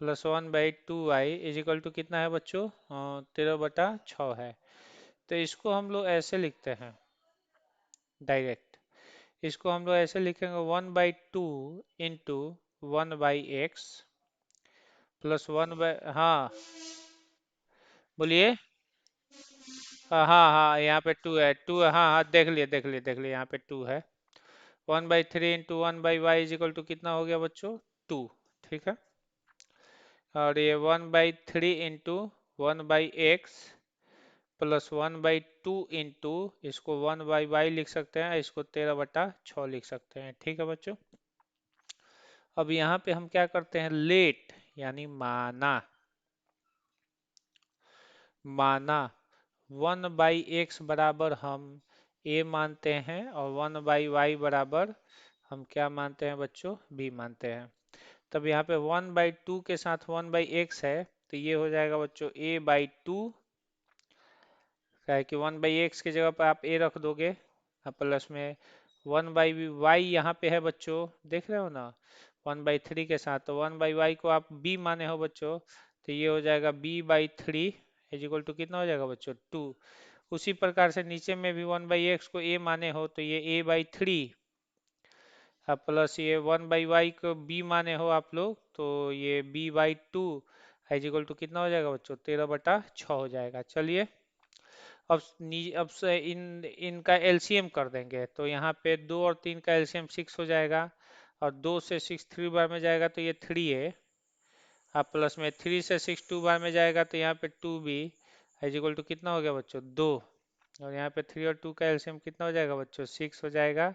plus 1/2y is equal to कितना है बच्चों? 13/6 है। तो इसको हम लोग ऐसे लिखते हैं डायरेक्ट। इसको हम लोग ऐसे लिखेंगे, 1/2 इंटू 1/x प्लस हाँ, बोलिए। हाँ हाँ, यहाँ पे 2 है, 2 है, हाँ हाँ, देख लिए देख लिए देख लिए, यहाँ पे 2 है। 1/3 into 1/y is equal to कितना हो गया बच्चों? 2। ठीक है। और ये 1/3 इंटू 1/x प्लस 1/2 इंटू, इसको 1/y लिख सकते हैं, इसको 13/6 लिख सकते हैं। ठीक है बच्चों। अब यहाँ पे हम क्या करते हैं? लेट यानी माना। माना 1/x बराबर हम a मानते हैं और 1/y बराबर हम क्या मानते हैं बच्चों? b मानते हैं। तब यहाँ पे 1/2 के साथ 1/x है, तो ये हो जाएगा बच्चों a/2। क्या है कि 1/x की जगह पर आप a रख दोगे, अब प्लस में 1/y यहाँ पे है बच्चों, देख रहे हो ना? 1/3 के साथ, तो 1/y को आप b माने हो बच्चों, तो ये हो जाएगा b/3 इज इक्वल टू कितना हो जाएगा बच्चों? 2। उसी प्रकार से नीचे में भी 1/x को a माने हो तो ये a/3, अब प्लस ये 1/y को b माने हो आप लोग तो ये b/2 इज इक्वल टू कितना हो जाएगा बच्चों? 13/6 हो जाएगा। चलिए, अब से इनका एलसीएम कर देंगे, तो यहाँ पे 2 और 3 का एलसीएम 6 हो जाएगा, और 2 से 6 3 बार में जाएगा तो ये 3 है। अब प्लस में 3 से 6 2 बार में जाएगा तो यहाँ पे 2b इज इक्वल टू कितना हो गया बच्चों? 2। और यहाँ पे 3 और 2 का एलसीएम कितना हो जाएगा बच्चों? 6 हो जाएगा।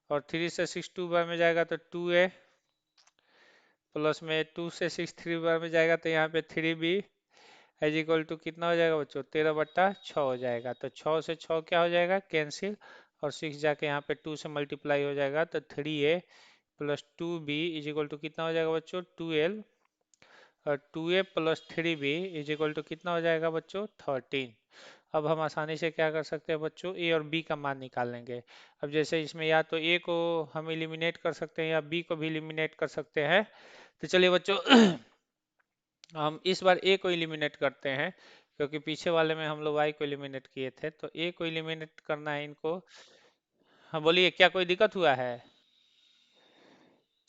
और 3 से 6 2 बार में जाएगा तो 2a, प्लस में 2 से 6 3 बार में जाएगा तो यहाँ पे 3b इज इक्वल टू कितना हो जाएगा बच्चों? 13/6 हो जाएगा। तो 6 से 6 क्या हो जाएगा? कैंसिल। और 6 जाके यहाँ पे 2 से मल्टीप्लाई हो जाएगा, तो 3a plus 2b is equal to कितना हो जाएगा बच्चों? 12। और 2a plus 3b is equal to कितना हो जाएगा बच्चों? 13। अब हम आसानी से क्या कर सकते हैं बच्चों? a और b का मान निकाल लेंगे। अब जैसे इसमें या तो a को हम एलिमिनेट कर सकते हैं या b को भी एलिमिनेट कर सकते हैं। तो चलिए बच्चों, हम इस बार a को एलिमिनेट करते हैं, क्योंकि पीछे वाले में हम लोग y को एलिमिनेट किए थे, तो a को एलिमिनेट करना है इनको। हाँ, बोलिए, क्या कोई दिक्कत हुआ है?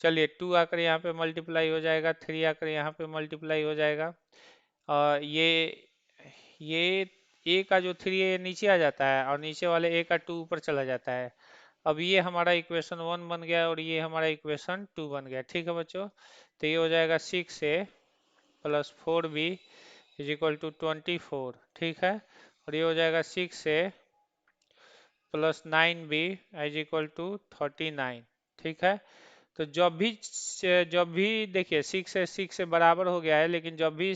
चलिए, 2 आकर यहाँ पे मल्टीप्लाई हो जाएगा, 3 आकर यहाँ पे मल्टीप्लाई हो जाएगा। और ये ए का जो 3 है ये नीचे आ जाता है और नीचे वाले ए का 2 ऊपर चला जाता है। अब ये हमारा इक्वेशन 1 बन गया और ये हमारा इक्वेशन 2 बन गया। ठीक है बच्चों, तो ये हो जाएगा 6a plus 4b is equal to 24। ठीक है, और ये हो जाएगा 6a plus 9b is equal to 39। ठीक है, तो जब भी देखिए 6 से बराबर हो गया है, लेकिन जब भी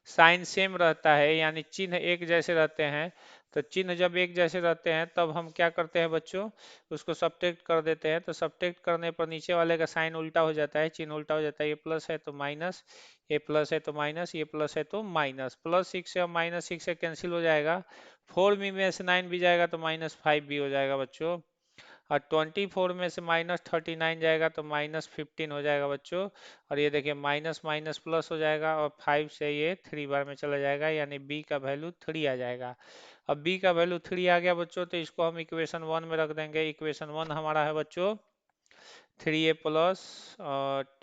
साइन सेम रहता है यानी चिन्ह एक जैसे रहते हैं, तो चिन्ह जब एक जैसे रहते हैं तब हम क्या करते हैं बच्चों, उसको सब्ट्रैक्ट कर देते हैं। तो सब्ट्रैक्ट करने पर नीचे वाले का साइन उल्टा हो जाता है, चिन्ह उल्टा हो जाता है। ये प्लस है तो माइनस, ये प्लस है तो माइनस, ये प्लस है तो माइनस। प्लस 6 से और माइनस 6 से कैंसिल हो जाएगा। 4 में से 9 भी जाएगा तो -5 भी हो जाएगा बच्चों। और 24 में से -39 जाएगा तो -15 हो जाएगा बच्चों। और ये देखिए माइनस माइनस प्लस हो जाएगा और 5 से ये 3 बार में चला जाएगा, यानी बी का वैल्यू 3 आ जाएगा। अब बी का वैल्यू 3 आ गया बच्चों, तो इसको हम इक्वेशन 1 में रख देंगे। इक्वेशन 1 हमारा है बच्चों 3a plus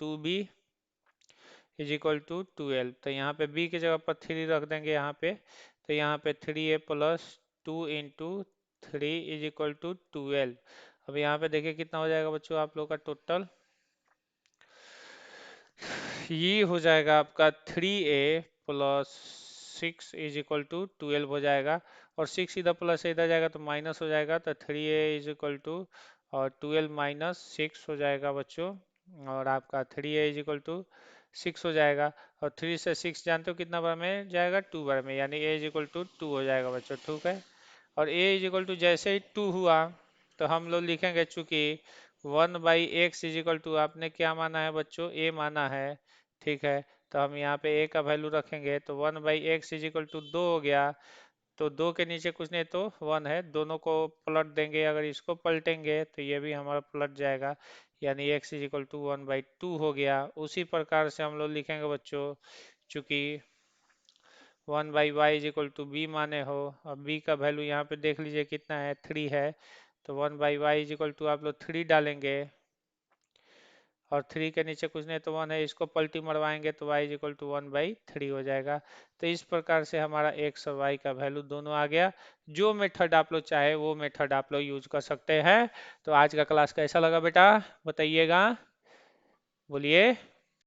2b is equal to 12। तो यहाँ पे b की जगह पर 3 रख देंगे यहाँ पे। तो यहाँ पे 3a plus 2 into 3 is equal to 12। अब यहाँ पे देखिए कितना हो जाएगा बच्चों आप लोग का टोटल, ये हो जाएगा आपका 3a plus 6 is equal to 12 हो जाएगा। और 6 इधर प्लस है इधर जाएगा तो माइनस हो जाएगा, तो 3a इज इक्वल टू और 12 माइनस 6 हो जाएगा बच्चों। और आपका 3a इज इक्वल टू 6 हो जाएगा। और 3 से 6 जानते हो कितना बार में जाएगा, 2 बार में, यानी a इज इक्वल टू 2 हो जाएगा बच्चों। ठीक है, और a इज इक्वल टू जैसे ही 2 हुआ तो हम लोग लिखेंगे, चूंकि 1/x इज इक्वल टू आपने क्या माना है बच्चों, a माना है। ठीक है, तो हम यहाँ पे a का वैल्यू रखेंगे तो 1/x इज इक्वल टू 2 हो गया। तो 2 के नीचे कुछ नहीं तो 1 है, दोनों को पलट देंगे। अगर इसको पलटेंगे तो ये भी हमारा पलट जाएगा, यानी x इज इक्वल टू 1/2 हो गया। उसी प्रकार से हम लोग लिखेंगे बच्चों, चूंकि 1/y is equal to be माने हो। अब b का वैल्यू यहाँ पे देख लीजिए कितना है, 3 है। तो 1/y इज इक्वल टू आप लोग 3 डालेंगे और 3 के नीचे कुछ नहीं तो 1 है, इसको पलटी मरवाएंगे तो y इज इक्वल टू 1/3 हो जाएगा। तो इस प्रकार से हमारा x और y का वैल्यू दोनों आ गया। जो मेथड आप लोग चाहे वो मेथड आप लोग यूज कर सकते हैं। तो आज का क्लास कैसा लगा बेटा बताइएगा, बोलिए।